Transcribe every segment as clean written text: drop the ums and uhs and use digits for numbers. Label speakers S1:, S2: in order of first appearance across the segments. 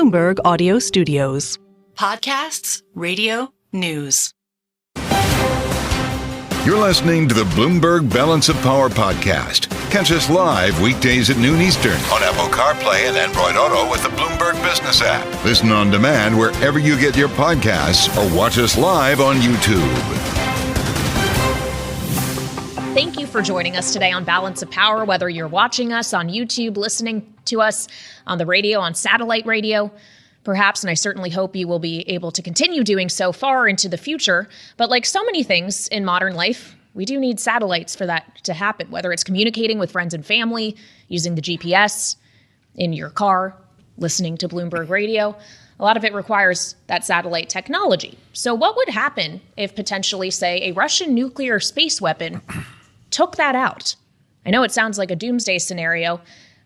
S1: Bloomberg Audio Studios.
S2: Podcasts, radio, news.
S3: You're listening to the Bloomberg Balance of Power podcast. Catch us live weekdays at noon Eastern on Apple CarPlay and Android Auto with the Bloomberg Business app. Listen on demand wherever you get your podcasts or watch us live on YouTube.
S4: Thank you for joining us today on Balance of Power, whether you're watching us on YouTube, listening to us on the radio, on satellite radio, perhaps, and I certainly hope you will be able to continue doing so far into the future. But like so many things in modern life, we do need satellites for that to happen, whether it's communicating with friends and family, using the GPS, in your car, listening to Bloomberg Radio. A lot of it requires that satellite technology. So what would happen if potentially, say, a Russian nuclear space weapon took that out? I know it sounds like a doomsday scenario,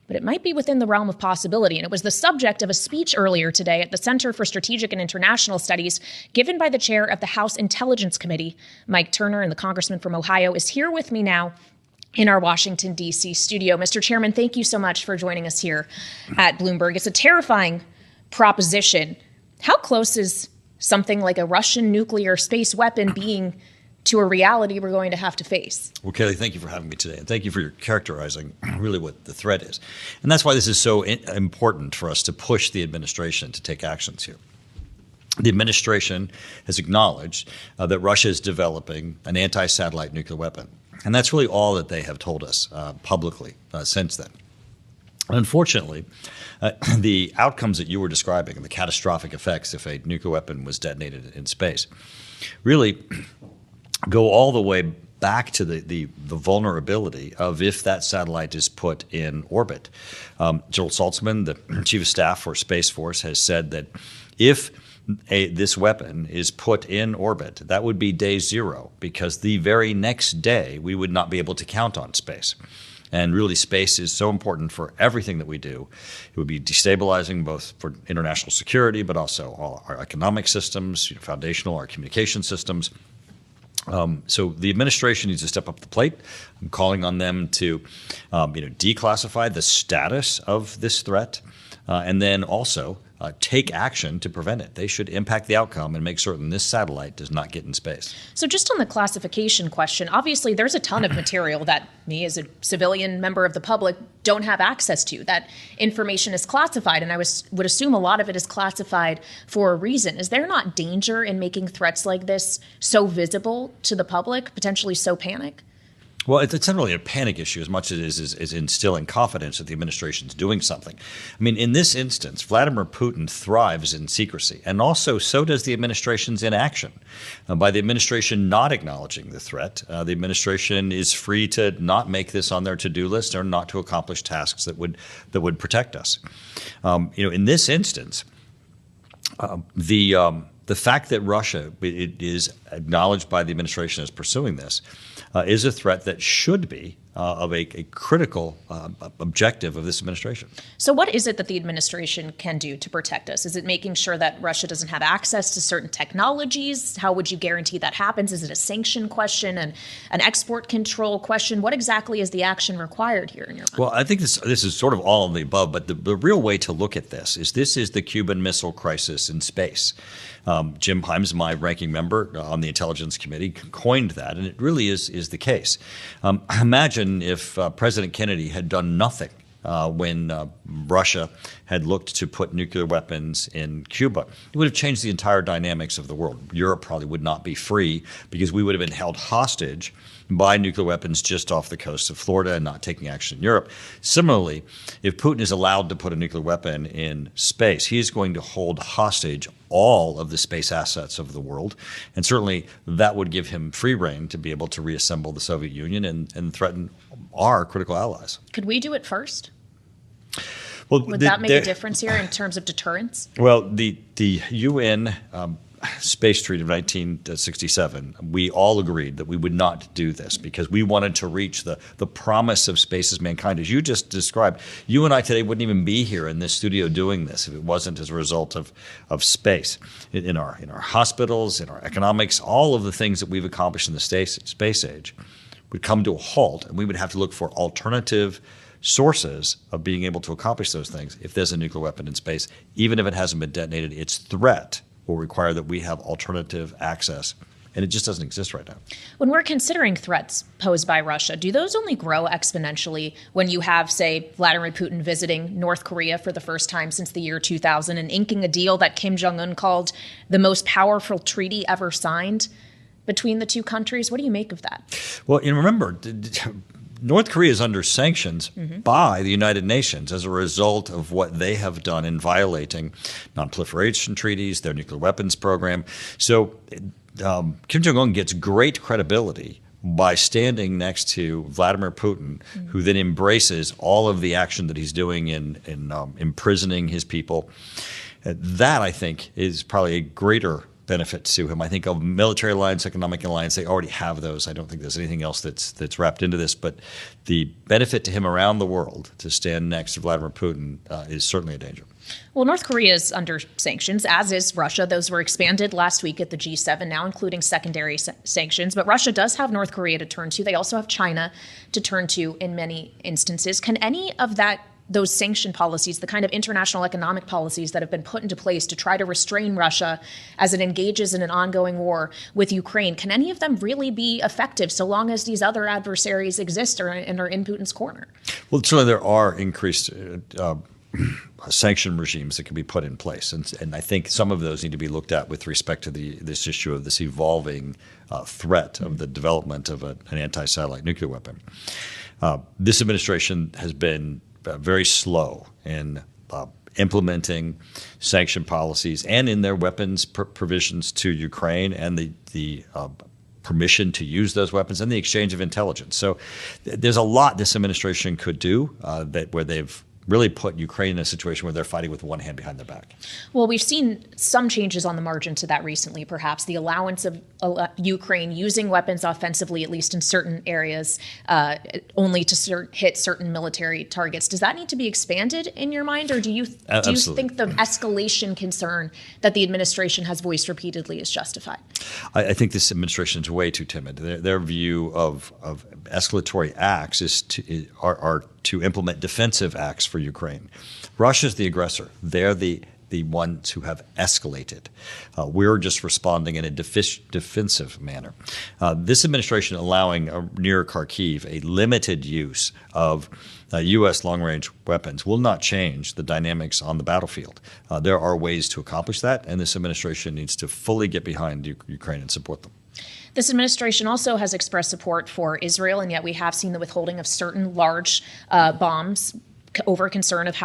S4: but it might be within the realm of possibility. And it was the subject of a speech earlier today at the Center for Strategic and International Studies given by the chair of the House Intelligence Committee. Mike Turner, and the congressman from Ohio, is here with me now in our Washington, D.C. studio. Mr. Chairman, thank you so much for joining us here at Bloomberg. It's a terrifying proposition. How close is something like a Russian nuclear space weapon being to a reality we're going to have to face?
S5: Well, Kailey, thank you for having me today, and thank you for your characterizing really what the threat is. And that's why this is so important for us to push the administration to take actions here. The administration has acknowledged that Russia is developing an anti-satellite nuclear weapon, and that's really all that they have told us publicly since then. Unfortunately, the outcomes that you were describing and the catastrophic effects if a nuclear weapon was detonated in space really go all the way back to the vulnerability of if that satellite is put in orbit. Joel Saltzman, the chief of staff for Space Force, has said that if this weapon is put in orbit, that would be day zero, because the very next day we would not be able to count on space. And really, space is so important for everything that we do. It would be destabilizing both for international security, but also all our economic systems, foundational, our communication systems. So the administration needs to step up the plate. I'm calling on them to, declassify the status of this threat, and then also take action to prevent it. They should impact the outcome and make certain this satellite does not get in space. So just on the classification question, obviously there's a ton of material that me as a civilian member of the public don't have access to. That information is classified, and I would assume a lot of it is classified for a reason. Is there not danger in making threats like this so visible to the public, potentially so panic? Well, it's not really a panic issue as much as it is instilling confidence that the administration is doing something. I mean, in this instance, Vladimir Putin thrives in secrecy, and also so does the administration's inaction. By the administration not acknowledging the threat, the administration is free to not make this on their to-do list or not to accomplish tasks that would protect us. In this instance, the fact that Russia is acknowledged by the administration as pursuing this is a threat that should be of a critical objective of this administration. So what is it that the administration can do to protect us? Is it making sure that Russia doesn't have access to certain technologies? How would you guarantee that happens? Is it a sanction question and an export control question? What exactly is the action required here in your mind? Well, I think this is sort of all of the above, but the real way to look at this is the Cuban Missile Crisis in space. Jim Himes, my ranking member on the Intelligence Committee, coined that, and it really is the case. Imagine if President Kennedy had done nothing when Russia had looked to put nuclear weapons in Cuba. It would have changed the entire dynamics of the world. Europe probably would not be free because we would have been held hostage by nuclear weapons just off the coast of Florida and not taking action in Europe. Similarly, if Putin is allowed to put a nuclear weapon in space, he is going to hold hostage all of the space assets of the world. And certainly that would give him free rein to be able to reassemble the Soviet Union and threaten our critical allies. Could we do it first? Well, would that make a difference here in terms of deterrence? Well, the UN Space Treaty of 1967, we all agreed that we would not do this because we wanted to reach the promise of space as mankind. As you just described, you and I today wouldn't even be here in this studio doing this if it wasn't as a result of space. In our hospitals, in our economics, all of the things that we've accomplished in the space age would come to a halt, and we would have to look for alternative sources of being able to accomplish those things if there's a nuclear weapon in space. Even if it hasn't been detonated, its threat will require that we have alternative access. And it just doesn't exist right now.
S4: When we're considering threats posed by Russia, do those only grow exponentially when you have, say, Vladimir Putin visiting North Korea for the first time since the year 2000 and inking a deal that Kim Jong-un called the most powerful treaty ever signed between the two countries? What do you make of that?
S5: Well, and remember, North Korea is under sanctions by the United Nations as a result of what they have done in violating non-proliferation treaties, their nuclear weapons program. So Kim Jong-un gets great credibility by standing next to Vladimir Putin, who then embraces all of the action that he's doing in imprisoning his people. That, I think, is probably a greater benefit to him. I think of military alliance, economic alliance, they already have those. I don't think there's anything else that's wrapped into this. But the benefit to him around the world to stand next to Vladimir Putin is certainly a danger.
S4: Well, North Korea is under sanctions, as is Russia. Those were expanded last week at the G7, now including secondary sanctions. But Russia does have North Korea to turn to. They also have China to turn to in many instances. Can any of those sanction policies, the kind of international economic policies that have been put into place to try to restrain Russia as it engages in an ongoing war with Ukraine, can any of them really be effective so long as these other adversaries exist and are in Putin's corner? Well,
S5: certainly there are increased sanction regimes that can be put in place. And I think some of those need to be looked at with respect to this issue of this evolving threat of the development of an anti-satellite nuclear weapon. This administration has been very slow in implementing sanction policies and in their weapons provisions to Ukraine and the permission to use those weapons and the exchange of intelligence. So there's a lot this administration could do where they've really put Ukraine in a situation where they're fighting with one hand behind their back.
S4: Well, we've seen some changes on the margin to that recently, perhaps. The allowance of Ukraine using weapons offensively, at least in certain areas, only to hit certain military targets. Does that need to be expanded in your mind, or do you think the escalation concern that the administration has voiced repeatedly is justified?
S5: I think this administration is way too timid. Their view of escalatory acts are to implement defensive acts for Ukraine. Russia's the aggressor. They're the ones who have escalated. We're just responding in a defensive manner. This administration allowing near Kharkiv a limited use of U.S. long-range weapons will not change the dynamics on the battlefield. There are ways to accomplish that, and this administration needs to fully get behind Ukraine and support them.
S4: This administration also has expressed support for Israel, and yet we have seen the withholding of certain large bombs over concern of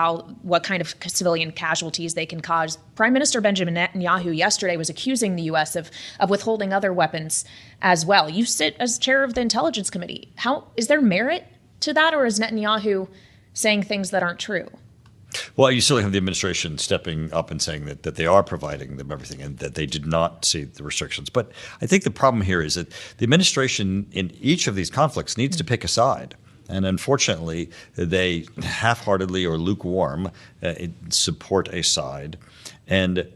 S4: what kind of civilian casualties they can cause. Prime Minister Benjamin Netanyahu yesterday was accusing the U.S. of withholding other weapons as well. You sit as chair of the Intelligence Committee. Is there merit to that, or is Netanyahu saying things that aren't true?
S5: Well, you certainly have the administration stepping up and saying that they are providing them everything and that they did not see the restrictions. But I think the problem here is that the administration in each of these conflicts needs to pick a side. And unfortunately, they half-heartedly or lukewarm support a side. And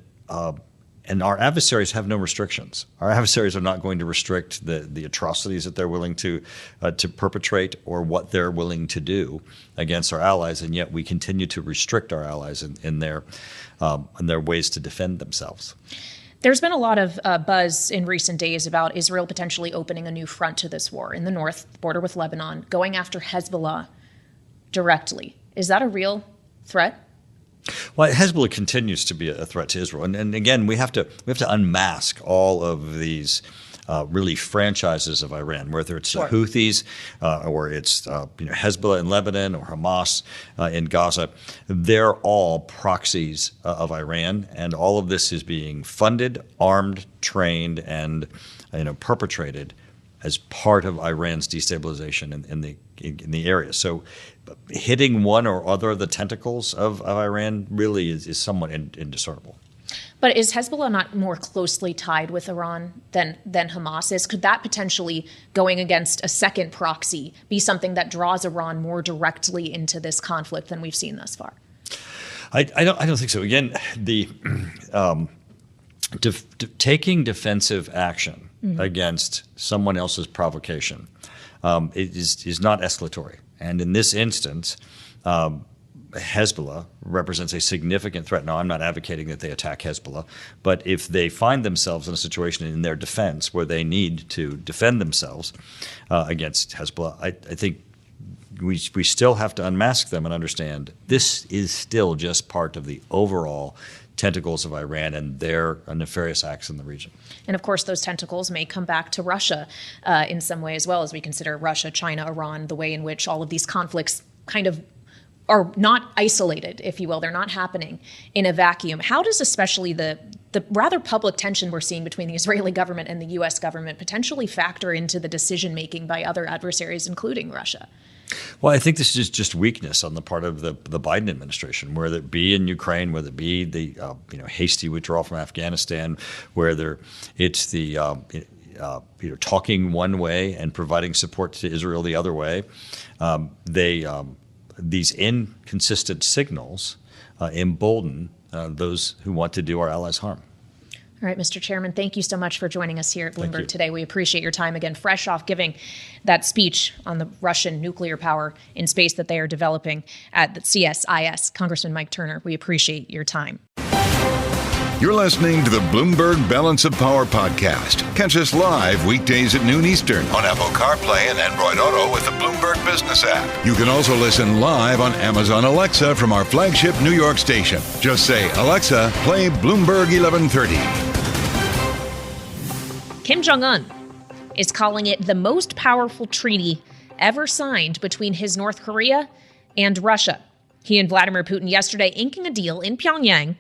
S5: our adversaries have no restrictions. Our adversaries are not going to restrict the atrocities that they're willing to perpetrate or what they're willing to do against our allies, and yet we continue to restrict our allies in their ways to defend themselves.
S4: There's been a lot of buzz in recent days about Israel potentially opening a new front to this war in the north, border with Lebanon, going after Hezbollah directly. Is that a real threat?
S5: Well, Hezbollah continues to be a threat to Israel, and again, we have to unmask all of these really franchises of Iran, whether it's the Houthis or it's Hezbollah in Lebanon or Hamas in Gaza. They're all proxies of Iran, and all of this is being funded, armed, trained, and perpetrated as part of Iran's destabilization in the area. So hitting one or other of the tentacles of Iran really is somewhat indiscernible.
S4: But is Hezbollah not more closely tied with Iran than Hamas is? Could that potentially, going against a second proxy, be something that draws Iran more directly into this conflict than we've seen thus far?
S5: I don't think so. Again, the taking defensive action against someone else's provocation is not escalatory. And in this instance, Hezbollah represents a significant threat. Now, I'm not advocating that they attack Hezbollah, but if they find themselves in a situation in their defense where they need to defend themselves against Hezbollah, I think we still have to unmask them and understand this is still just part of the overall tentacles of Iran and their nefarious acts in the region.
S4: And of course, those tentacles may come back to Russia in some way as well, as we consider Russia, China, Iran, the way in which all of these conflicts kind of are not isolated, if you will. They're not happening in a vacuum. How does especially the rather public tension we're seeing between the Israeli government and the U.S. government potentially factor into the decision-making by other adversaries, including Russia?
S5: Well, I think this is just weakness on the part of the Biden administration, whether it be in Ukraine, whether it be the hasty withdrawal from Afghanistan, whether it's the talking one way and providing support to Israel the other way. These inconsistent signals embolden those who want to do our allies harm.
S4: All right, Mr. Chairman, thank you so much for joining us here at Bloomberg today. We appreciate your time again, fresh off giving that speech on the Russian nuclear power in space that they are developing at the CSIS. Congressman Mike Turner, we appreciate your time.
S3: You're listening to the Bloomberg Balance of Power podcast. Catch us live weekdays at noon Eastern on Apple CarPlay and Android Auto with the Bloomberg Business app. You can also listen live on Amazon Alexa from our flagship New York station. Just say, Alexa, play Bloomberg 1130.
S4: Kim Jong-un is calling it the most powerful treaty ever signed between his North Korea and Russia. He and Vladimir Putin yesterday inking a deal in Pyongyang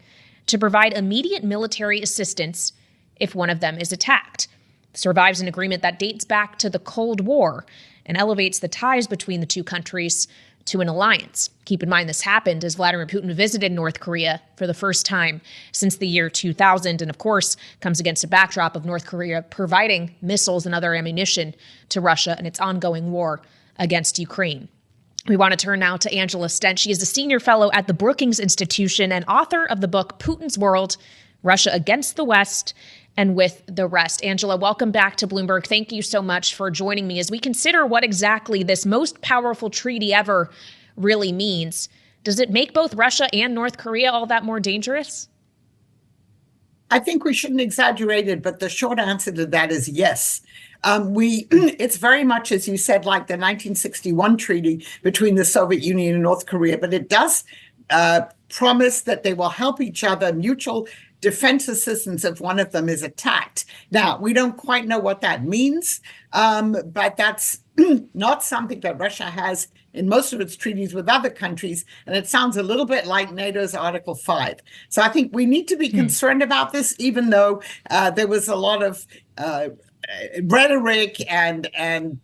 S4: to provide immediate military assistance if one of them is attacked. This revives an agreement that dates back to the Cold War and elevates the ties between the two countries to an alliance. Keep in mind, this happened as Vladimir Putin visited North Korea for the first time since the year 2000, and of course comes against a backdrop of North Korea providing missiles and other ammunition to Russia in its ongoing war against Ukraine. We want to turn now to Angela Stent. She is a senior fellow at the Brookings Institution and author of the book Putin's World, Russia Against the West and With the Rest. Angela, welcome back to Bloomberg. Thank you so much for joining me as we consider what exactly this most powerful treaty ever really means. Does it make both Russia and North Korea all that more dangerous?
S6: I think we shouldn't exaggerate it, but the short answer to that is yes. It's very much, as you said, like the 1961 treaty between the Soviet Union and North Korea, but it does promise that they will help each other, mutual defense assistance if one of them is attacked. Now, we don't quite know what that means, but that's not something that Russia has in most of its treaties with other countries, and it sounds a little bit like NATO's Article 5. So I think we need to be concerned about this, even though there was a lot of rhetoric and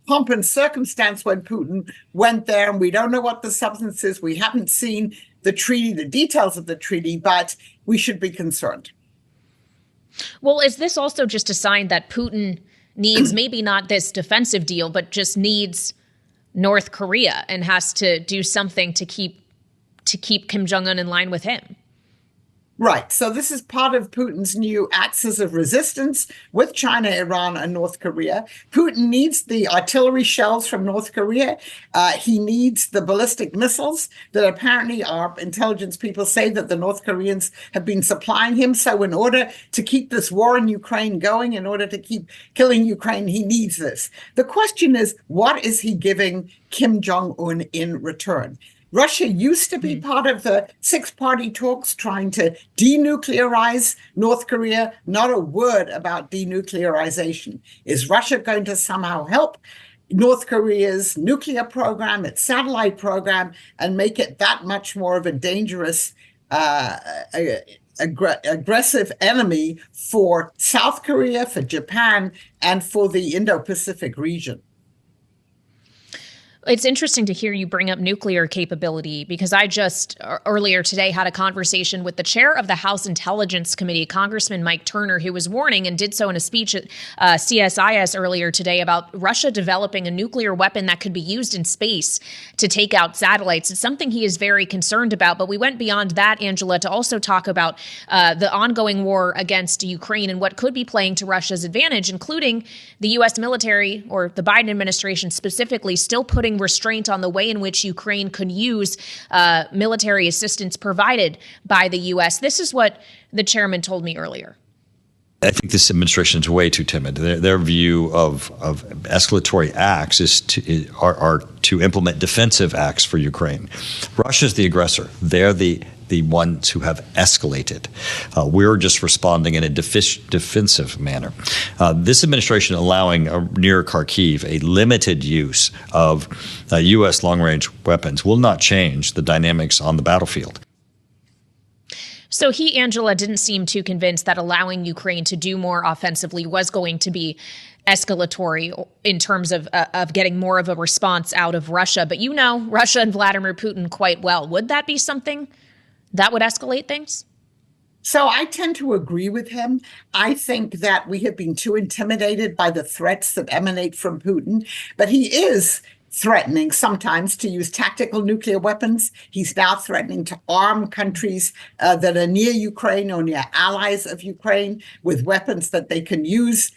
S6: pomp and circumstance when Putin went there, and we don't know what the substance is. We haven't seen the treaty, the details of the treaty, but we should be concerned.
S4: Well, is this also just a sign that Putin needs maybe not this defensive deal, but just needs North Korea and has to do something to keep Kim Jong-un in line with him?
S6: Right. So this is part of Putin's new axis of resistance with China, Iran, and North Korea. Putin needs the artillery shells from North Korea. He needs the ballistic missiles that apparently our intelligence people say that the North Koreans have been supplying him. So in order to keep this war in Ukraine going, in order to keep killing Ukraine, he needs this. The question is, what is he giving Kim Jong-un in return? Russia used to be part of the six-party talks trying to denuclearize North Korea. Not a word about denuclearization. Is Russia going to somehow help North Korea's nuclear program, its satellite program, and make it that much more of a dangerous, aggressive enemy for South Korea, for Japan, and for the Indo-Pacific region?
S4: It's interesting to hear you bring up nuclear capability because I just earlier today had a conversation with the chair of the House Intelligence Committee, Congressman Mike Turner, who was warning and did so in a speech at CSIS earlier today about Russia developing a nuclear weapon that could be used in space to take out satellites. It's something he is very concerned about. But we went beyond that, Angela, to also talk about the ongoing war against Ukraine and what could be playing to Russia's advantage, including the U.S. military or the Biden administration specifically still putting putting restraint on the way in which Ukraine could use military assistance provided by the U.S. This is what the chairman told me earlier.
S5: I think this administration is way too timid. Their view of escalatory acts are to implement defensive acts for Ukraine. Russia's the aggressor. They're the ones who have escalated. We're just responding in a defensive manner. This administration allowing near Kharkiv a limited use of U.S. long-range weapons will not change the dynamics on the battlefield.
S4: So Angela, didn't seem too convinced that allowing Ukraine to do more offensively was going to be escalatory in terms of getting more of a response out of Russia. But you know Russia and Vladimir Putin quite well. Would that be something that would escalate things?
S6: So I tend to agree with him. I think that we have been too intimidated by the threats that emanate from Putin, but he is threatening sometimes to use tactical nuclear weapons. He's now threatening to arm countries that are near Ukraine or near allies of Ukraine with weapons that they can use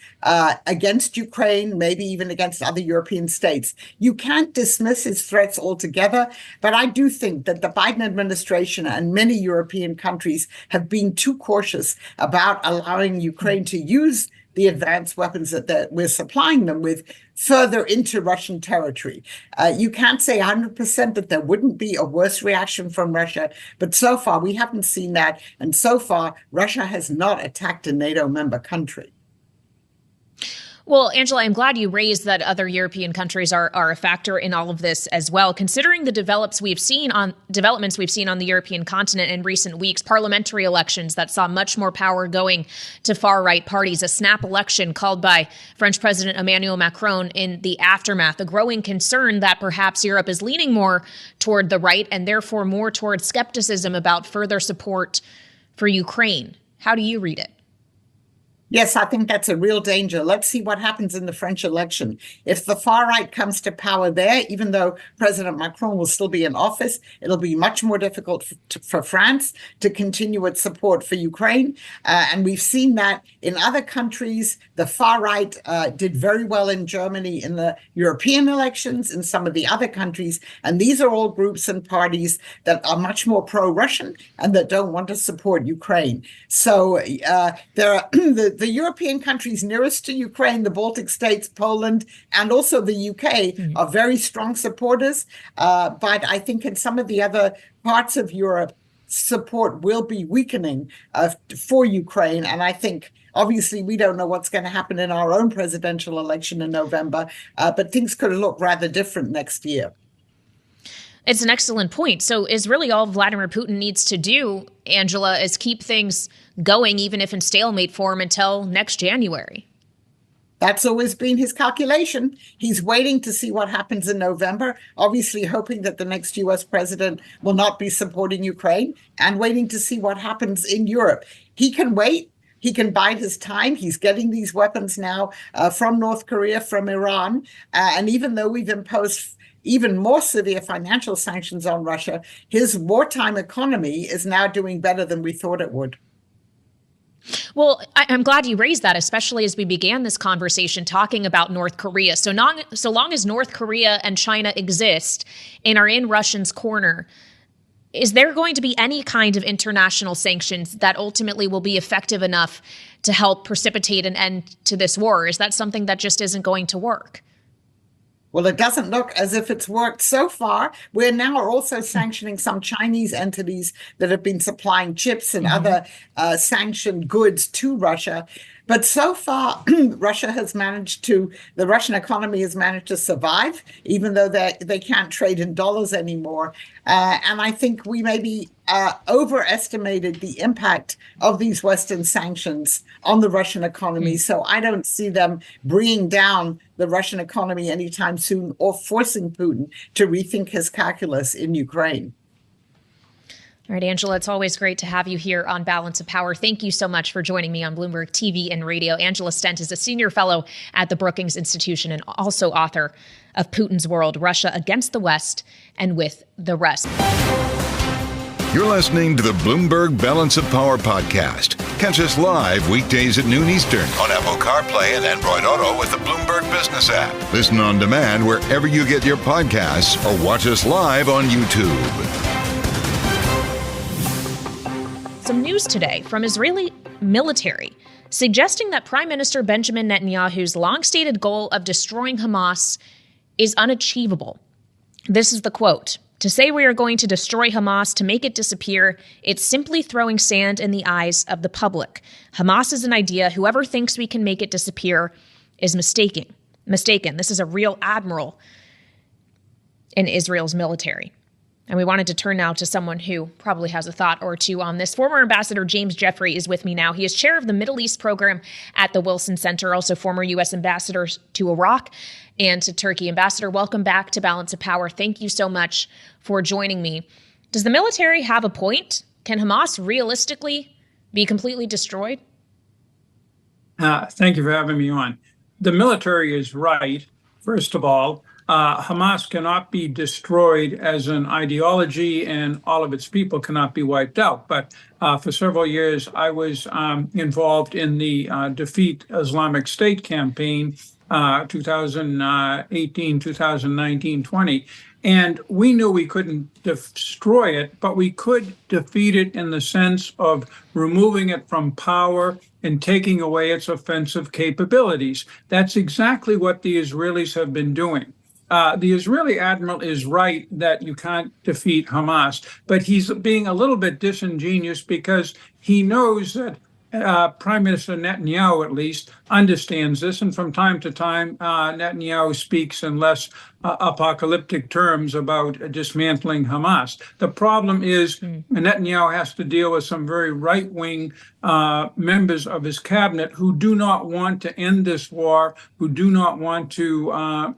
S6: against Ukraine, maybe even against other European states. You can't dismiss his threats altogether, but I do think that the Biden administration and many European countries have been too cautious about allowing Ukraine to use the advanced weapons that we're supplying them with further into Russian territory. You can't say 100% that there wouldn't be a worse reaction from Russia, but so far we haven't seen that. And so far, Russia has not attacked a NATO member country.
S4: Well, Angela, I'm glad you raised that other European countries are a factor in all of this as well. Considering the developments we've seen on the European continent in recent weeks, parliamentary elections that saw much more power going to far-right parties, a snap election called by French President Emmanuel Macron in the aftermath, a growing concern that perhaps Europe is leaning more toward the right and therefore more toward skepticism about further support for Ukraine. How do you read it?
S6: Yes, I think that's a real danger. Let's see what happens in the French election. If the far right comes to power there, even though President Macron will still be in office, it'll be much more difficult for France to continue its support for Ukraine. And we've seen that in other countries. The far right did very well in Germany in the European elections, in some of the other countries. And these are all groups and parties that are much more pro-Russian and that don't want to support Ukraine. So there are the European countries nearest to Ukraine, the Baltic states, Poland, and also the UK are very strong supporters. But I think in some of the other parts of Europe, support will be weakening for Ukraine. And I think, obviously, we don't know what's going to happen in our own presidential election in November, but things could look rather different next year.
S4: It's an excellent point. So is really all Vladimir Putin needs to do, Angela, is keep things going, even if in stalemate form, until next January?
S6: That's always been his calculation. He's waiting to see what happens in November, obviously hoping that the next U.S. president will not be supporting Ukraine, and waiting to see what happens in Europe. He can wait. He can bide his time. He's getting these weapons now from North Korea, from Iran. And even though we've imposed even more severe financial sanctions on Russia, his wartime economy is now doing better than we thought it would.
S4: Well, I'm glad you raised that, especially as we began this conversation talking about North Korea. So long as North Korea and China exist and are in Russia's corner, is there going to be any kind of international sanctions that ultimately will be effective enough to help precipitate an end to this war? Is that something that just isn't going to work?
S6: Well, it doesn't look as if it's worked so far. We're now also sanctioning some Chinese entities that have been supplying chips and other sanctioned goods to Russia. But so far, the Russian economy has managed to survive, even though they can't trade in dollars anymore. And I think we maybe overestimated the impact of these Western sanctions on the Russian economy. So I don't see them bringing down the Russian economy anytime soon or forcing Putin to rethink his calculus in Ukraine.
S4: All right, Angela, it's always great to have you here on Balance of Power. Thank you so much for joining me on Bloomberg TV and radio. Angela Stent is a senior fellow at the Brookings Institution and also author of Putin's World, Russia Against the West and with the Rest.
S3: You're listening to the Bloomberg Balance of Power podcast. Catch us live weekdays at noon Eastern on Apple CarPlay and Android Auto with the Bloomberg Business app. Listen on demand wherever you get your podcasts or watch us live on YouTube.
S4: Some news today from Israeli military suggesting that Prime Minister Benjamin Netanyahu's long-stated goal of destroying Hamas is unachievable. This is the quote. To say we are going to destroy Hamas, to make it disappear, it's simply throwing sand in the eyes of the public. Hamas is an idea. Whoever thinks we can make it disappear is mistaken. This is a real admiral in Israel's military. And we wanted to turn now to someone who probably has a thought or two on this. Former Ambassador James Jeffrey is with me now. He is chair of the Middle East program at the Wilson Center, also former U.S. ambassador to Iraq and to Turkey. Ambassador, welcome back to Balance of Power. Thank you so much for joining me. Does the military have a point? Can Hamas realistically be completely destroyed?
S7: Thank you for having me on. The military is right, first of all. Hamas cannot be destroyed as an ideology, and all of its people cannot be wiped out. But for several years, I was involved in the Defeat Islamic State campaign, 2018, 2019, 20. And we knew we couldn't destroy it, but we could defeat it in the sense of removing it from power and taking away its offensive capabilities. That's exactly what the Israelis have been doing. The Israeli admiral is right that you can't defeat Hamas, but he's being a little bit disingenuous because he knows that Prime Minister Netanyahu, at least, understands this. And from time to time, Netanyahu speaks in less apocalyptic terms about dismantling Hamas. The problem is Netanyahu has to deal with some very right-wing members of his cabinet who do not want to end this war, who do not want to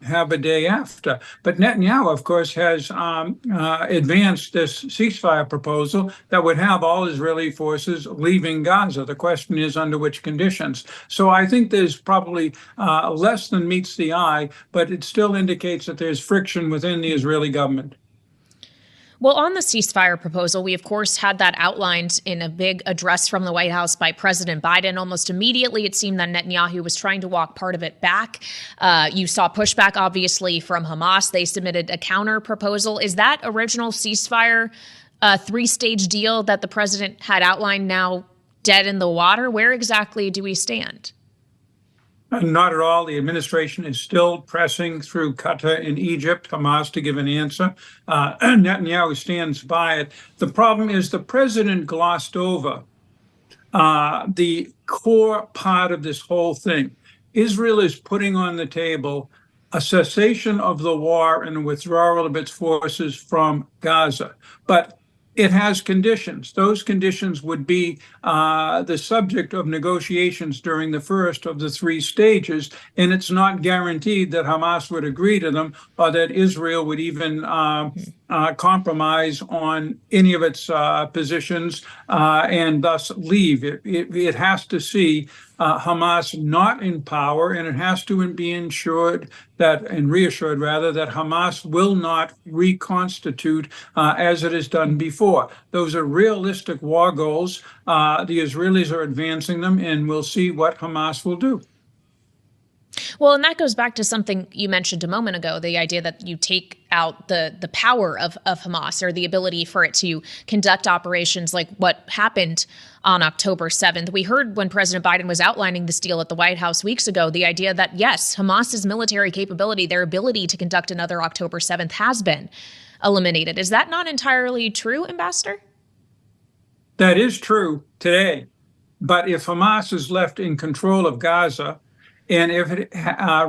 S7: have a day after. But Netanyahu, of course, has advanced this ceasefire proposal that would have all Israeli forces leaving Gaza. The question is under which conditions. So I think there's probably less than meets the eye, but it still indicates that there's friction within the Israeli government.
S4: Well, on the ceasefire proposal, we, of course, had that outlined in a big address from the White House by President Biden. Almost immediately, it seemed that Netanyahu was trying to walk part of it back. You saw pushback, obviously, from Hamas. They submitted a counter proposal. Is that original ceasefire three-stage deal that the president had outlined now dead in the water? Where exactly do we stand?
S7: Not at all. The administration is still pressing through Qatar and Egypt, Hamas, to give an answer. Netanyahu stands by it. The problem is the president glossed over the core part of this whole thing. Israel is putting on the table a cessation of the war and a withdrawal of its forces from Gaza. But it has conditions. Those conditions would be the subject of negotiations during the first of the three stages, and it's not guaranteed that Hamas would agree to them or that Israel would even compromise on any of its positions and thus leave. It has to see Hamas not in power, and it has to be reassured that Hamas will not reconstitute as it has done before. Those are realistic war goals. The Israelis are advancing them, and we'll see what Hamas will do.
S4: Well, and that goes back to something you mentioned a moment ago, the idea that you take out the power of Hamas, or the ability for it to conduct operations like what happened on October 7th. We heard when President Biden was outlining this deal at the White House weeks ago, the idea that, yes, Hamas's military capability, their ability to conduct another October 7th has been eliminated. Is that not entirely true, Ambassador?
S7: That is true today. But if Hamas is left in control of Gaza, and if it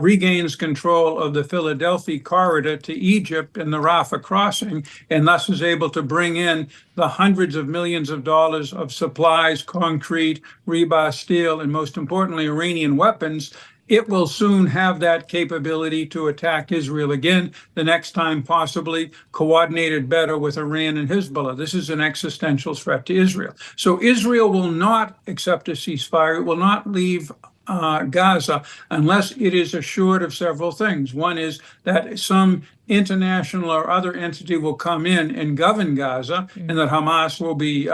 S7: regains control of the Philadelphia corridor to Egypt and the Rafah crossing, and thus is able to bring in the hundreds of millions of dollars of supplies, concrete, rebar steel, and most importantly, Iranian weapons, it will soon have that capability to attack Israel again, the next time possibly coordinated better with Iran and Hezbollah. This is an existential threat to Israel. So Israel will not accept a ceasefire. It will not leave Gaza unless it is assured of several things. One is that some international or other entity will come in and govern Gaza, and that Hamas will be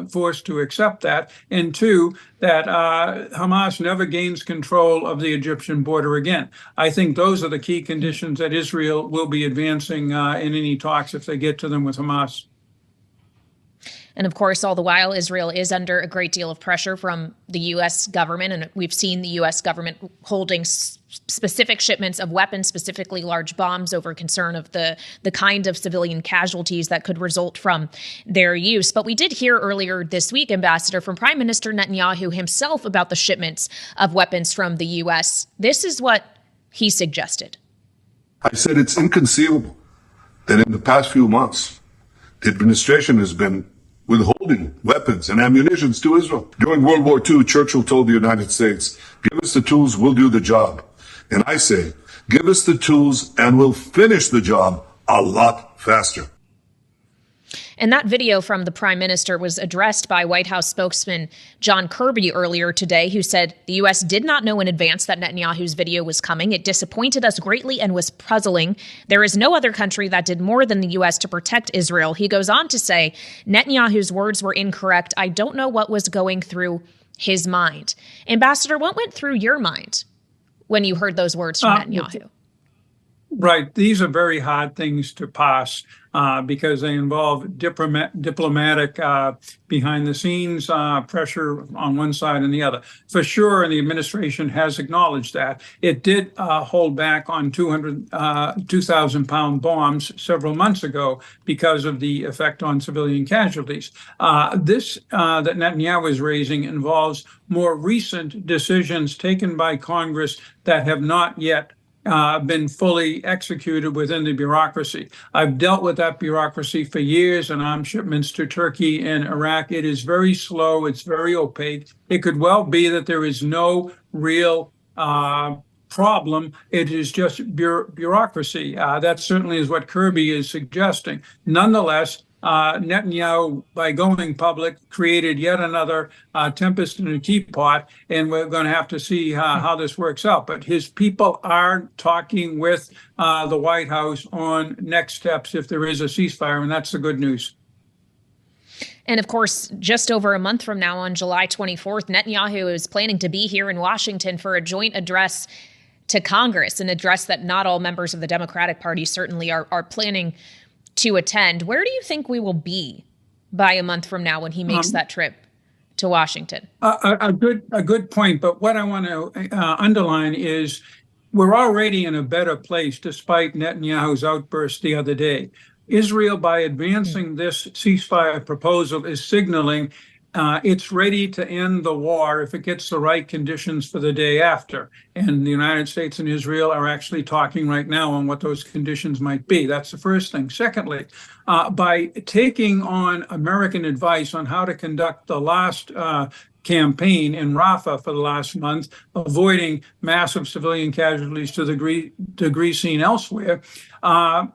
S7: forced to accept that. And two, that Hamas never gains control of the Egyptian border again. I think those are the key conditions that Israel will be advancing in any talks if they get to them with Hamas.
S4: And of course, all the while, Israel is under a great deal of pressure from the U.S. government. And we've seen the U.S. government holding specific shipments of weapons, specifically large bombs, over concern of the kind of civilian casualties that could result from their use. But we did hear earlier this week, Ambassador, from Prime Minister Netanyahu himself about the shipments of weapons from the U.S. This is what he suggested.
S8: I said it's inconceivable that in the past few months, the administration has been withholding weapons and ammunition to Israel. During World War II, Churchill told the United States, give us the tools, we'll do the job. And I say, give us the tools and we'll finish the job a lot faster.
S4: And that video from the prime minister was addressed by White House spokesman John Kirby earlier today, who said the U.S. did not know in advance that Netanyahu's video was coming. It disappointed us greatly and was puzzling. There is no other country that did more than the U.S. to protect Israel. He goes on to say, Netanyahu's words were incorrect. I don't know what was going through his mind. Ambassador, what went through your mind when you heard those words from Netanyahu?
S7: Right. These are very hard things to pass because they involve diplomatic behind-the-scenes pressure on one side and the other. For sure, and the administration has acknowledged that. It did hold back on 2,000-pound bombs several months ago because of the effect on civilian casualties. This that Netanyahu is raising involves more recent decisions taken by Congress that have not yet been fully executed within the bureaucracy. I've dealt with that bureaucracy for years and arms shipments to Turkey and Iraq. It is very slow. It's very opaque. It could well be that there is no real problem. It is just bureaucracy. That certainly is what Kirby is suggesting. Nonetheless, Netanyahu, by going public, created yet another tempest in a teapot, and we're going to have to see how this works out. But his people are talking with the White House on next steps if there is a ceasefire, and that's the good news.
S4: And of course, just over a month from now, on July 24th, Netanyahu is planning to be here in Washington for a joint address to Congress, an address that not all members of the Democratic Party certainly are planning to attend. Where do you think we will be by a month from now when he makes that trip to Washington?
S7: A good point. But what I want to underline is we're already in a better place despite Netanyahu's outburst the other day. Israel, by advancing this ceasefire proposal, is signaling it's ready to end the war if it gets the right conditions for the day after. And the United States and Israel are actually talking right now on what those conditions might be. That's the first thing. Secondly, by taking on American advice on how to conduct the last campaign in Rafah for the last month, avoiding massive civilian casualties to the degree seen elsewhere, the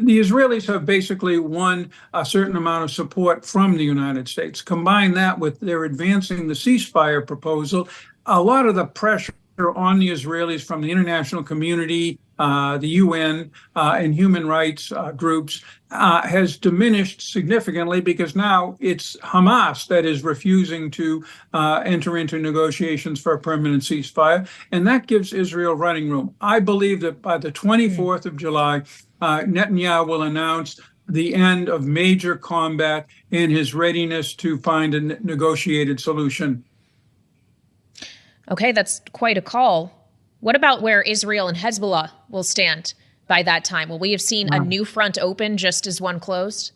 S7: Israelis have basically won a certain amount of support from the United States. Combine that with their advancing the ceasefire proposal, a lot of the pressure on the Israelis from the international community, the UN, and human rights groups has diminished significantly because now it's Hamas that is refusing to enter into negotiations for a permanent ceasefire, and that gives Israel running room. I believe that by the 24th of July, Netanyahu will announce the end of major combat and his readiness to find a negotiated solution.
S4: Okay, that's quite a call. What about where Israel and Hezbollah will stand by that time? Will we have seen a new front open just as one closed?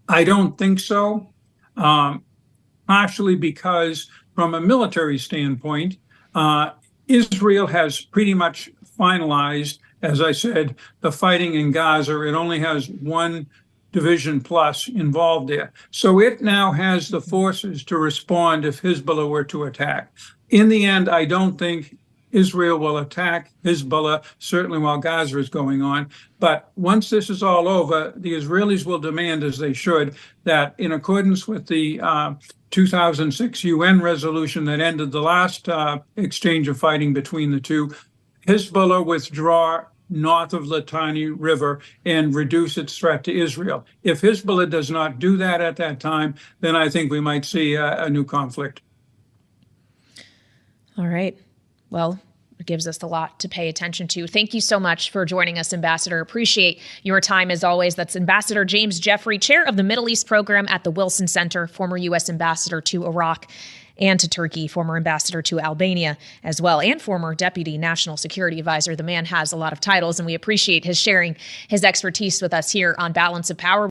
S7: I don't think so. Partially because from a military standpoint, Israel has pretty much finalized, as I said, the fighting in Gaza. It only has one division plus involved there. So it now has the forces to respond if Hezbollah were to attack. In the end, I don't think Israel will attack Hezbollah, certainly while Gaza is going on. But once this is all over, the Israelis will demand, as they should, that in accordance with the 2006 UN resolution that ended the last exchange of fighting between the two. Hezbollah withdraw north of Litani River and reduce its threat to Israel. If Hezbollah does not do that at that time, then I think we might see a new conflict.
S4: All right. Well, it gives us a lot to pay attention to. Thank you so much for joining us, Ambassador. Appreciate your time as always. That's Ambassador James Jeffrey, chair of the Middle East program at the Wilson Center, former U.S. ambassador to Iraq and to Turkey, former ambassador to Albania as well, and former deputy national security advisor. The man has a lot of titles, and we appreciate his sharing his expertise with us here on Balance of Power.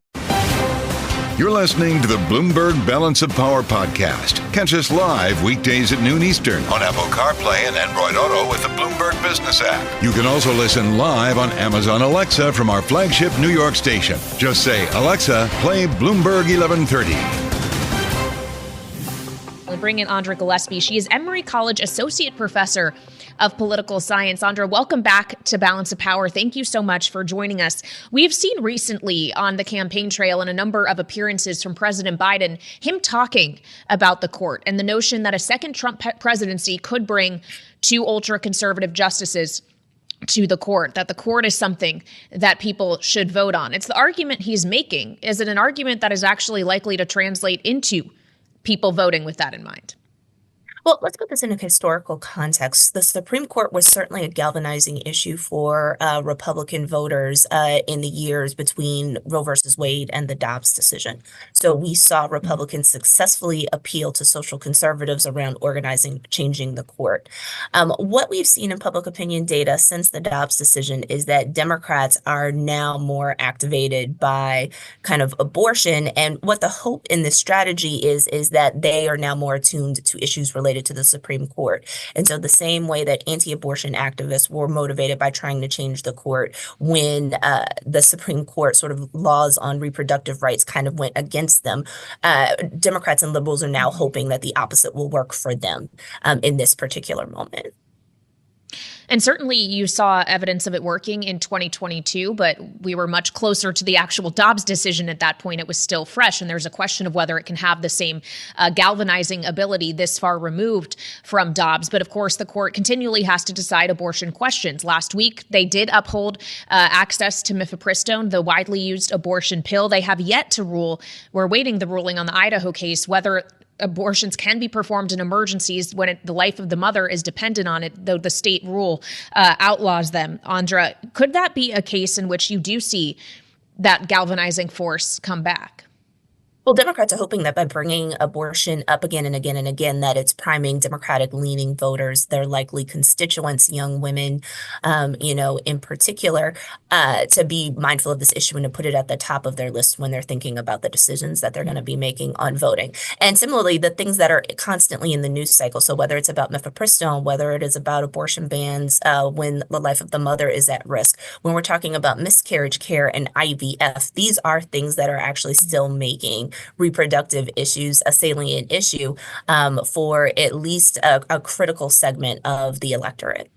S3: You're listening to the Bloomberg Balance of Power podcast. Catch us live weekdays at noon Eastern on Apple CarPlay and Android Auto with the Bloomberg Business app. You can also listen live on Amazon Alexa from our flagship New York station. Just say, Alexa, play Bloomberg 1130.
S4: We'll bring in Andra Gillespie. She is Emory College Associate Professor of Political Science. Andra, welcome back to Balance of Power. Thank you so much for joining us. We've seen recently on the campaign trail and a number of appearances from President Biden, him talking about the court and the notion that a second Trump presidency could bring two ultra-conservative justices to the court, that the court is something that people should vote on. It's the argument he's making. Is it an argument that is actually likely to translate into people voting with that in mind?
S9: Well, let's put this in a historical context. The Supreme Court was certainly a galvanizing issue for Republican voters in the years between Roe versus Wade and the Dobbs decision. So we saw Republicans successfully appeal to social conservatives around organizing, changing the court. What we've seen in public opinion data since the Dobbs decision is that Democrats are now more activated by kind of abortion. And what the hope in this strategy is that they are now more attuned to issues related to the Supreme Court. And so the same way that anti-abortion activists were motivated by trying to change the court when the Supreme Court sort of laws on reproductive rights kind of went against them, Democrats and liberals are now hoping that the opposite will work for them in this particular moment.
S4: And certainly you saw evidence of it working in 2022, but we were much closer to the actual Dobbs decision at that point. It was still fresh, and there's a question of whether it can have the same galvanizing ability this far removed from Dobbs. But of course, the court continually has to decide abortion questions. Last week, they did uphold access to mifepristone, the widely used abortion pill. They have yet to rule. We're awaiting the ruling on the Idaho case, whether abortions can be performed in emergencies when the life of the mother is dependent on it, though the state rule outlaws them. Andra, could that be a case in which you do see that galvanizing force come back?
S9: Well, Democrats are hoping that by bringing abortion up again and again and again, that it's priming Democratic-leaning voters, their likely constituents, young women, in particular, to be mindful of this issue and to put it at the top of their list when they're thinking about the decisions that they're going to be making on voting. And similarly, the things that are constantly in the news cycle, so whether it's about mifepristone, whether it is about abortion bans when the life of the mother is at risk, when we're talking about miscarriage care and IVF, these are things that are actually still making reproductive issues a salient issue for at least a critical segment of the electorate.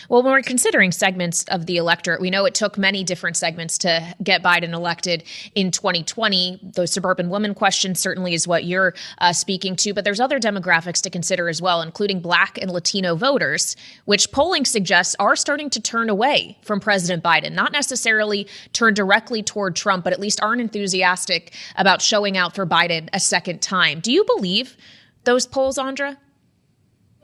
S4: Well, when we're considering segments of the electorate, we know it took many different segments to get Biden elected in 2020. The suburban women question certainly is what you're speaking to, but there's other demographics to consider as well, including Black and Latino voters, which polling suggests are starting to turn away from President Biden, not necessarily turn directly toward Trump, but at least aren't enthusiastic about showing out for Biden a second time. Do you believe those polls, Andra?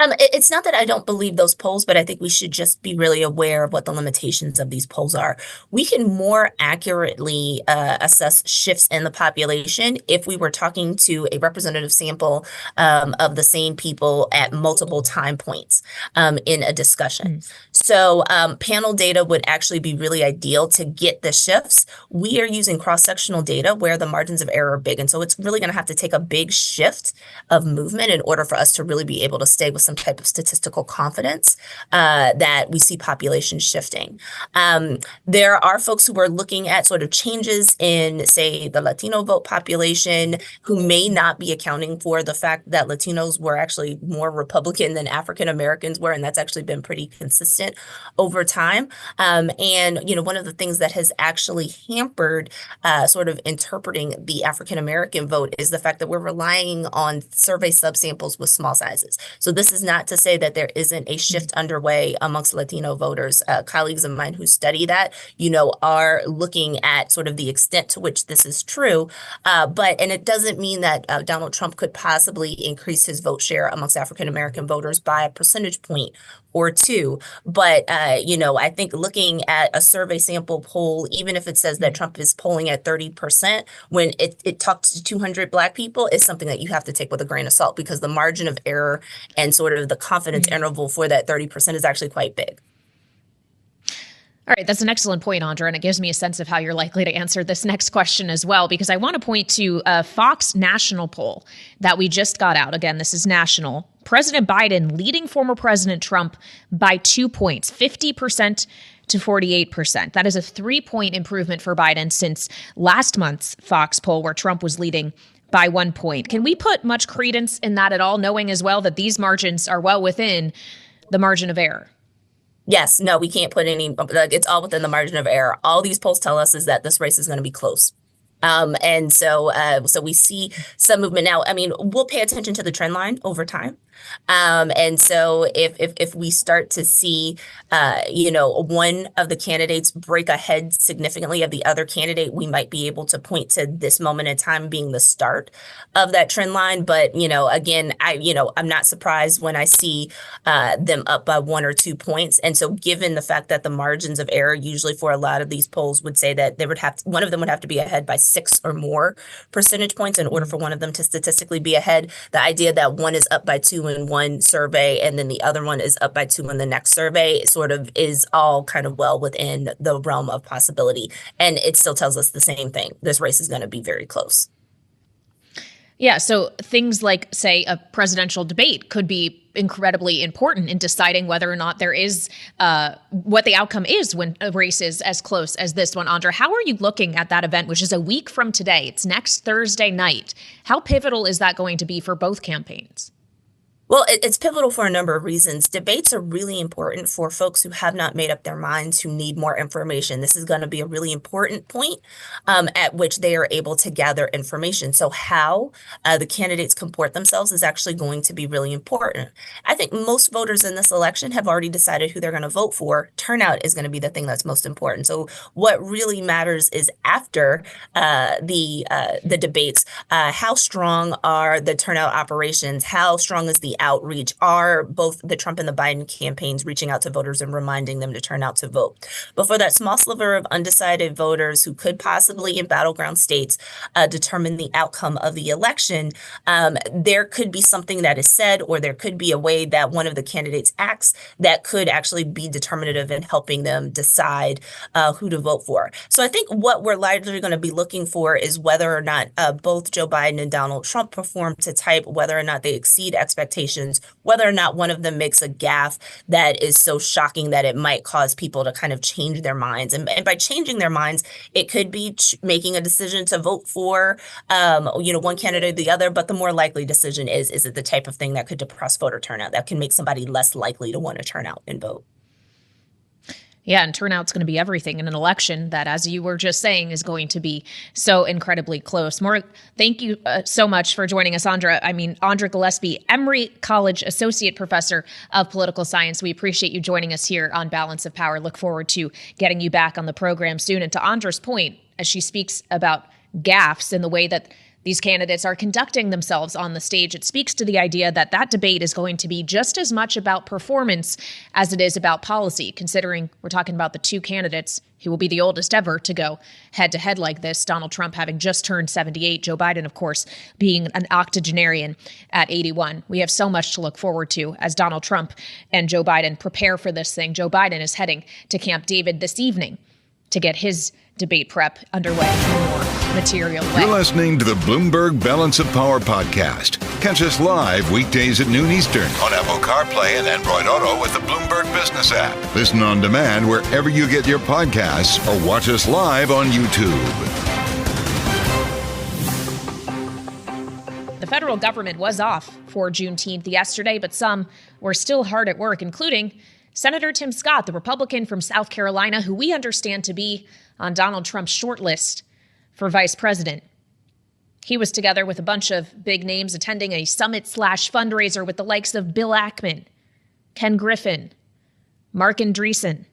S9: It's not that I don't believe those polls, but I think we should just be really aware of what the limitations of these polls are. We can more accurately assess shifts in the population if we were talking to a representative sample of the same people at multiple time points in a discussion. So panel data would actually be really ideal to get the shifts. We are using cross-sectional data where the margins of error are big. And so it's really going to have to take a big shift of movement in order for us to really be able to stay with some type of statistical confidence that we see population shifting. There are folks who are looking at sort of changes in, say, the Latino vote population who may not be accounting for the fact that Latinos were actually more Republican than African Americans were, and that's actually been pretty consistent over time. And, you know, one of the things that has actually hampered sort of interpreting the African American vote is the fact that we're relying on survey subsamples with small sizes. So this is not to say that there isn't a shift underway amongst Latino voters. Colleagues of mine who study that, you know, are looking at sort of the extent to which this is true. And it doesn't mean that Donald Trump could possibly increase his vote share amongst African American voters by a percentage point or two. But, you know, I think looking at a survey sample poll, even if it says that Trump is polling at 30%, when it talks to 200 Black people, is something that you have to take with a grain of salt, because the margin of error and sort of the confidence interval for that 30% is actually quite big.
S4: All right, that's an excellent point, Andra, and it gives me a sense of how you're likely to answer this next question as well, because I want to point to a Fox national poll that we just got out. Again, this is national. President Biden leading former President Trump by 2 points, 50% to 48%. That is a 3-point improvement for Biden since last month's Fox poll, where Trump was leading by 1 point. Can we put much credence in that at all, knowing as well that these margins are well within the margin of error?
S9: Yes, no, we can't put any, it's all within the margin of error. All these polls tell us is that this race is going to be close. And so we see some movement now. I mean, we'll pay attention to the trend line over time. And so if we start to see, you know, one of the candidates break ahead significantly of the other candidate, we might be able to point to this moment in time being the start of that trend line. But, you know, again, I'm not surprised when I see them up by 1 or 2 points. And so given the fact that the margins of error usually for a lot of these polls would say that one of them would have to be ahead by 6 or more percentage points in order for one of them to statistically be ahead, the idea that one is up by 2 in one survey and then the other one is up by 2 in the next survey sort of is all kind of well within the realm of possibility. And it still tells us the same thing. This race is going to be very close.
S4: Yeah, so things like, say, a presidential debate could be incredibly important in deciding whether or not there is what the outcome is when a race is as close as this one. Andra, how are you looking at that event, which is a week from today? It's next Thursday night. How pivotal is that going to be for both campaigns?
S9: Well, it's pivotal for a number of reasons. Debates are really important for folks who have not made up their minds, who need more information. This is going to be a really important point at which they are able to gather information. So how the candidates comport themselves is actually going to be really important. I think most voters in this election have already decided who they're going to vote for. Turnout is going to be the thing that's most important. So what really matters is after the debates, how strong are the turnout operations? How strong is the outreach? Are both the Trump and the Biden campaigns reaching out to voters and reminding them to turn out to vote? But for that small sliver of undecided voters who could possibly in battleground states determine the outcome of the election, there could be something that is said, or there could be a way that one of the candidates acts that could actually be determinative in helping them decide who to vote for. So I think what we're largely going to be looking for is whether or not both Joe Biden and Donald Trump perform to type, whether or not they exceed expectations, whether or not one of them makes a gaffe that is so shocking that it might cause people to kind of change their minds. And by changing their minds, it could be making a decision to vote for, one candidate or the other. But the more likely decision is it the type of thing that could depress voter turnout, that can make somebody less likely to want to turn out and vote?
S4: Yeah, and turnout's going to be everything in an election that, as you were just saying, is going to be so incredibly close. Thank you so much for joining us, Andra. Andra Gillespie, Emory College Associate Professor of Political Science. We appreciate you joining us here on Balance of Power. Look forward to getting you back on the program soon. And to Andra's point, as she speaks about gaffes and the way that these candidates are conducting themselves on the stage, it speaks to the idea that that debate is going to be just as much about performance as it is about policy, considering we're talking about the two candidates who will be the oldest ever to go head-to-head like this, Donald Trump having just turned 78, Joe Biden, of course, being an octogenarian at 81. We have so much to look forward to as Donald Trump and Joe Biden prepare for this thing. Joe Biden is heading to Camp David this evening to get his debate prep underway in a more material way.
S3: You're listening to the Bloomberg Balance of Power podcast. Catch us live weekdays at noon Eastern on Apple CarPlay and Android Auto with the Bloomberg Business app. Listen on demand wherever you get your podcasts or watch us live on YouTube.
S4: The federal government was off for Juneteenth yesterday, but some were still hard at work, including Senator Tim Scott, the Republican from South Carolina, who we understand to be on Donald Trump's shortlist for vice president. He was together with a bunch of big names attending a summit/fundraiser with the likes of Bill Ackman, Ken Griffin, Mark Andreessen,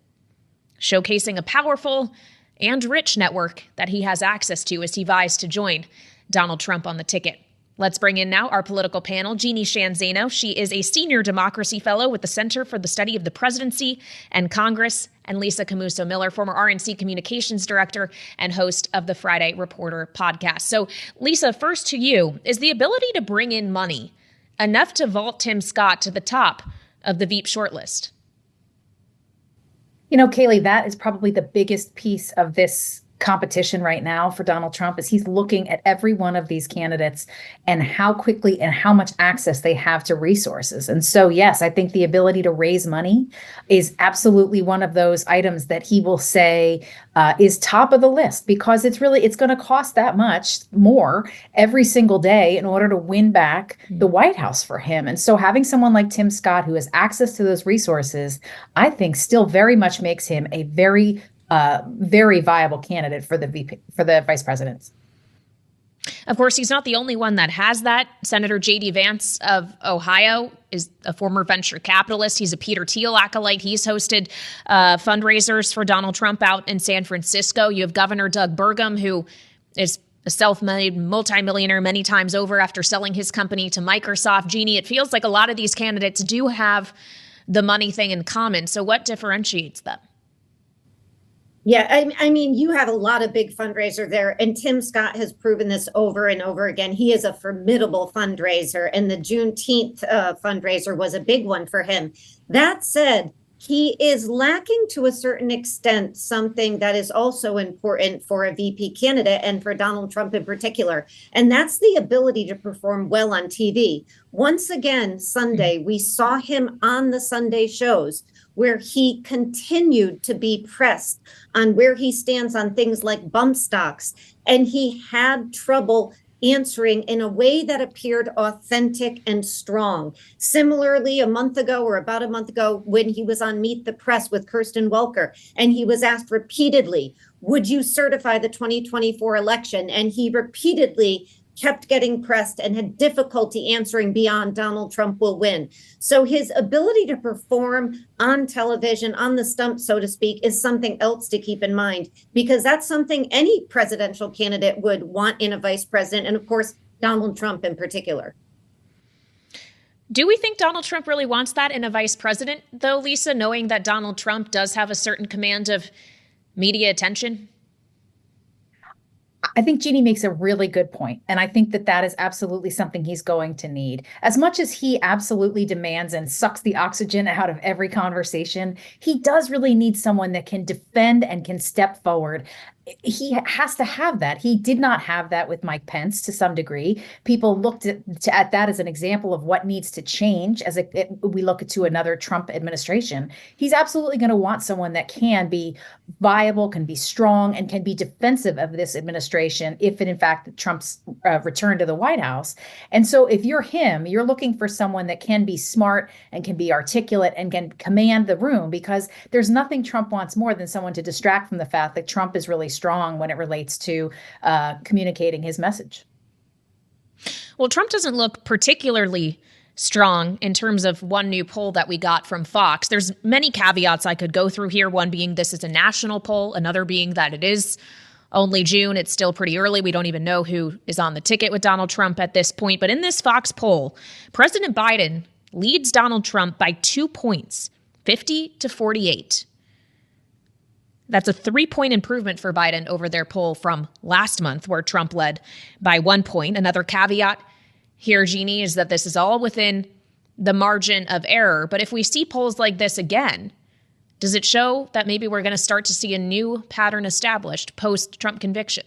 S4: showcasing a powerful and rich network that he has access to as he vies to join Donald Trump on the ticket. Let's bring in now our political panel, Jeanne Sheehan Zaino. She is a senior democracy fellow with the Center for the Study of the Presidency and Congress, and Lisa Camooso Miller, former RNC Communications Director and host of the Friday Reporter podcast. So, Lisa, first to you, is the ability to bring in money enough to vault Tim Scott to the top of the Veep shortlist?
S10: You know, Kailey, that is probably the biggest piece of this competition right now for Donald Trump is he's looking at every one of these candidates and how quickly and how much access they have to resources. And so, yes, I think the ability to raise money is absolutely one of those items that he will say is top of the list, because it's going to cost that much more every single day in order to win back the White House for him. And so having someone like Tim Scott who has access to those resources, I think still very much makes him a very viable candidate for the vice president.
S4: Of course, he's not the only one that has that. Senator J.D. Vance of Ohio is a former venture capitalist. He's a Peter Thiel acolyte. He's hosted fundraisers for Donald Trump out in San Francisco. You have Governor Doug Burgum, who is a self-made multimillionaire many times over after selling his company to Microsoft. Jeanne, it feels like a lot of these candidates do have the money thing in common. So what differentiates them?
S11: Yeah, I mean, you have a lot of big fundraiser there, and Tim Scott has proven this over and over again. He is a formidable fundraiser, and the Juneteenth fundraiser was a big one for him. That said, he is lacking to a certain extent something that is also important for a VP candidate and for Donald Trump in particular, and that's the ability to perform well on TV. Once again, Sunday, we saw him on the Sunday shows where he continued to be pressed on where he stands on things like bump stocks. And he had trouble answering in a way that appeared authentic and strong. Similarly, about a month ago, when he was on Meet the Press with Kirsten Welker, and he was asked repeatedly, would you certify the 2024 election? And he repeatedly kept getting pressed and had difficulty answering beyond Donald Trump will win. So his ability to perform on television, on the stump, so to speak, is something else to keep in mind, because that's something any presidential candidate would want in a vice president, and of course, Donald Trump in particular.
S4: Do we think Donald Trump really wants that in a vice president, though, Lisa, knowing that Donald Trump does have a certain command of media attention?
S10: I think Jeanne makes a really good point, and I think that is absolutely something he's going to need. As much as he absolutely demands and sucks the oxygen out of every conversation, he does really need someone that can defend and can step forward. He has to have that. He did not have that with Mike Pence to some degree. People looked at that as an example of what needs to change as we look to another Trump administration. He's absolutely going to want someone that can be viable, can be strong, and can be defensive of this administration if in fact Trump's return to the White House. And so if you're him, you're looking for someone that can be smart and can be articulate and can command the room, because there's nothing Trump wants more than someone to distract from the fact that Trump is really strong when it relates to communicating his message.
S4: Well, Trump doesn't look particularly strong in terms of one new poll that we got from Fox. There's many caveats I could go through here. One being this is a national poll, another being that it is only June. It's still pretty early. We don't even know who is on the ticket with Donald Trump at this point. But in this Fox poll, President Biden leads Donald Trump by 2 points, 50-48. That's a 3-point improvement for Biden over their poll from last month, where Trump led by 1 point. Another caveat here, Jeanne, is that this is all within the margin of error. But if we see polls like this again, Does it show that maybe we're going to start to see a new pattern established post-Trump conviction?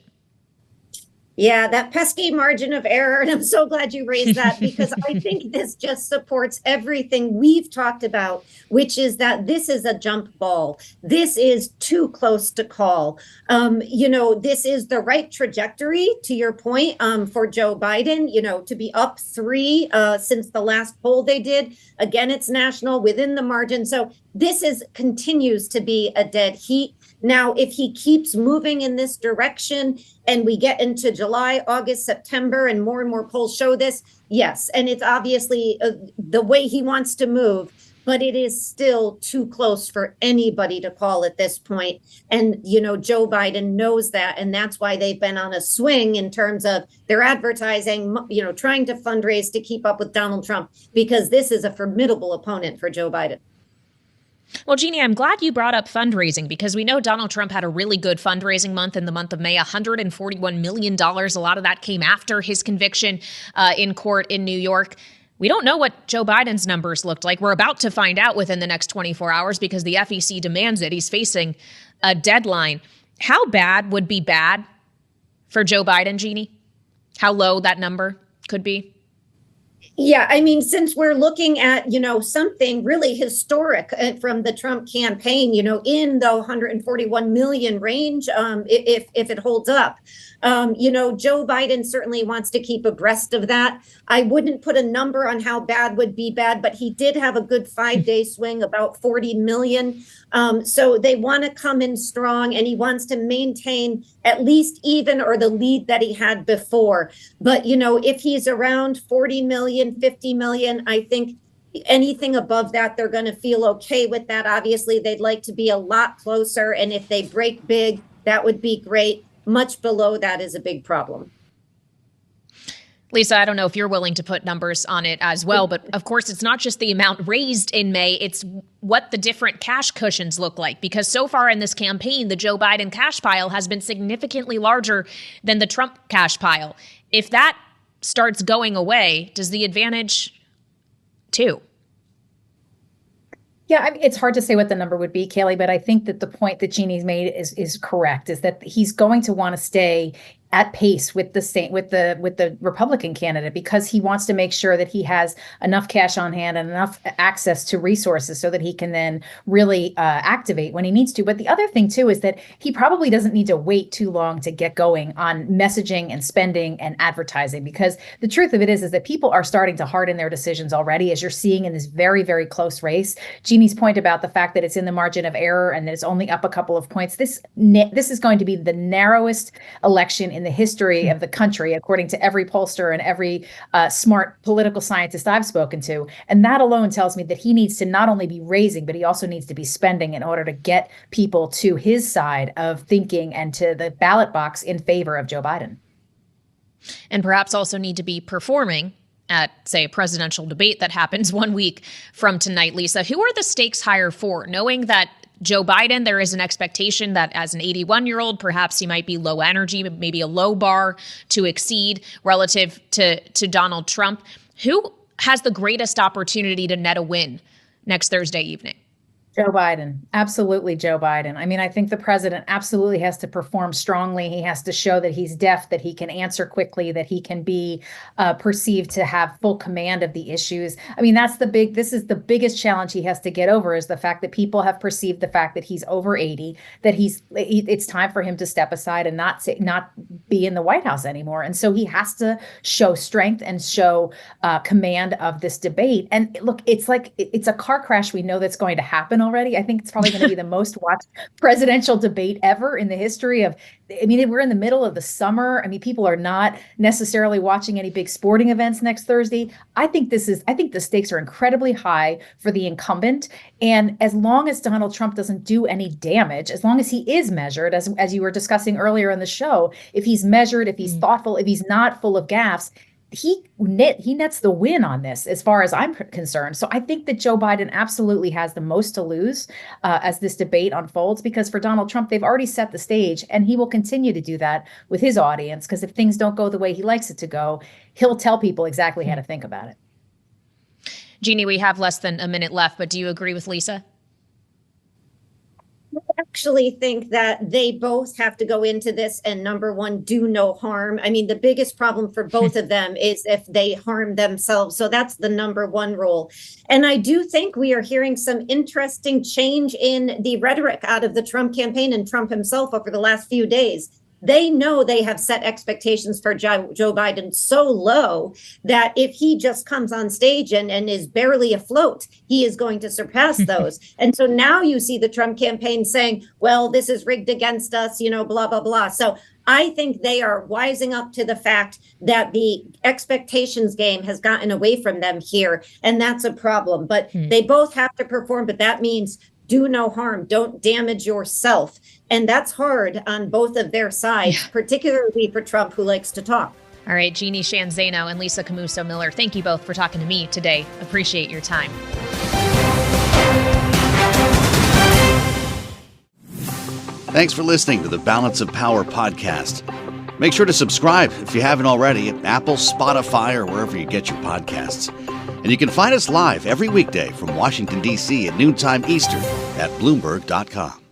S11: Yeah, that pesky margin of error. And I'm so glad you raised that, because I think this just supports everything we've talked about, which is that this is a jump ball. This is too close to call. This is the right trajectory, to your point, for Joe Biden, to be up 3 since the last poll they did. Again, it's national within the margin. So this continues to be a dead heat. Now, if he keeps moving in this direction and we get into July, August, September, and more polls show this, yes. And it's obviously the way he wants to move, but it is still too close for anybody to call at this point. And, Joe Biden knows that. And that's why they've been on a swing in terms of their advertising, trying to fundraise to keep up with Donald Trump, because this is a formidable opponent for Joe Biden.
S4: Well, Jeanne, I'm glad you brought up fundraising, because we know Donald Trump had a really good fundraising month in the month of May, $141 million. A lot of that came after his conviction in court in New York. We don't know what Joe Biden's numbers looked like. We're about to find out within the next 24 hours because the FEC demands it. He's facing a deadline. How bad would be bad for Joe Biden, Jeanne? How low that number could be?
S11: Yeah, I mean, since we're looking at, something really historic from the Trump campaign, in the 141 million range, if it holds up, Joe Biden certainly wants to keep abreast of that. I wouldn't put a number on how bad would be bad, but he did have a good 5-day swing, about 40 million. So they want to come in strong, and he wants to maintain at least even or the lead that he had before. But, if he's around 40 million, 50 million, I think anything above that, they're going to feel okay with that. Obviously, they'd like to be a lot closer. And if they break big, that would be great. Much below that is a big problem.
S4: Lisa, I don't know if you're willing to put numbers on it as well, but of course, it's not just the amount raised in May, it's what the different cash cushions look like. Because so far in this campaign, the Joe Biden cash pile has been significantly larger than the Trump cash pile. If that starts going away, does the advantage too?
S10: Yeah, I mean, it's hard to say what the number would be, Kailey, but I think that the point that Jeanne's made is correct, is that he's going to want to stay at pace with the Republican candidate, because he wants to make sure that he has enough cash on hand and enough access to resources so that he can then really activate when he needs to. But the other thing, too, is that he probably doesn't need to wait too long to get going on messaging and spending and advertising, because the truth of it is that people are starting to harden their decisions already, as you're seeing in this very, very close race. Jeanne's point about the fact that it's in the margin of error and that it's only up a couple of points. This is going to be the narrowest election in the history of the country, according to every pollster and every smart political scientist I've spoken to. And that alone tells me that he needs to not only be raising, but he also needs to be spending in order to get people to his side of thinking and to the ballot box in favor of Joe Biden.
S4: And perhaps also need to be performing at, say, a presidential debate that happens 1 week from tonight. Lisa, who are the stakes higher for? Knowing that Joe Biden, there is an expectation that as an 81-year-old, perhaps he might be low energy, maybe a low bar to exceed relative to Donald Trump. Who has the greatest opportunity to net a win next Thursday evening?
S10: Joe Biden. Absolutely, Joe Biden. I mean, I think the president absolutely has to perform strongly. He has to show that he's deaf, that he can answer quickly, that he can be perceived to have full command of the issues. I mean, this is the biggest challenge he has to get over, is the fact that people have perceived the fact that he's over 80, that it's time for him to step aside and not be in the White House anymore. And so he has to show strength and show command of this debate. And look, it's a car crash we know that's going to happen already. I think it's probably going to be the most watched presidential debate ever in the history of, I mean, we're in the middle of the summer. I mean, people are not necessarily watching any big sporting events next Thursday. I think the stakes are incredibly high for the incumbent. And as long as Donald Trump doesn't do any damage, as long as he is measured, as you were discussing earlier in the show, if he's measured, if he's thoughtful, if he's not full of gaffes, he nets the win on this, as far as I'm concerned. So I think that Joe Biden absolutely has the most to lose as this debate unfolds, because for Donald Trump, they've already set the stage, and he will continue to do that with his audience, because if things don't go the way he likes it to go, he'll tell people exactly how to think about it.
S4: Jeanne, we have less than a minute left, but do you agree with Lisa?
S11: actually think that they both have to go into this and, number one, do no harm. I mean, the biggest problem for both of them is if they harm themselves. So that's the number one rule. And I do think we are hearing some interesting change in the rhetoric out of the Trump campaign and Trump himself over the last few days. They know they have set expectations for Joe Biden so low that if he just comes on stage and is barely afloat, he is going to surpass those. And so now you see the Trump campaign saying, well, this is rigged against us, you know, blah, blah, blah. So I think they are wising up to the fact that the expectations game has gotten away from them here. And that's a problem. But they both have to perform. But that means do no harm. Don't damage yourself. And that's hard on both of their sides, particularly for Trump, who likes to talk.
S4: All right, Jeanne Sheehan Zaino and Lisa Camooso Miller, thank you both for talking to me today. Appreciate your time.
S12: Thanks for listening to the Balance of Power podcast. Make sure to subscribe if you haven't already at Apple, Spotify, or wherever you get your podcasts. And you can find us live every weekday from Washington, D.C. at noontime Eastern at Bloomberg.com.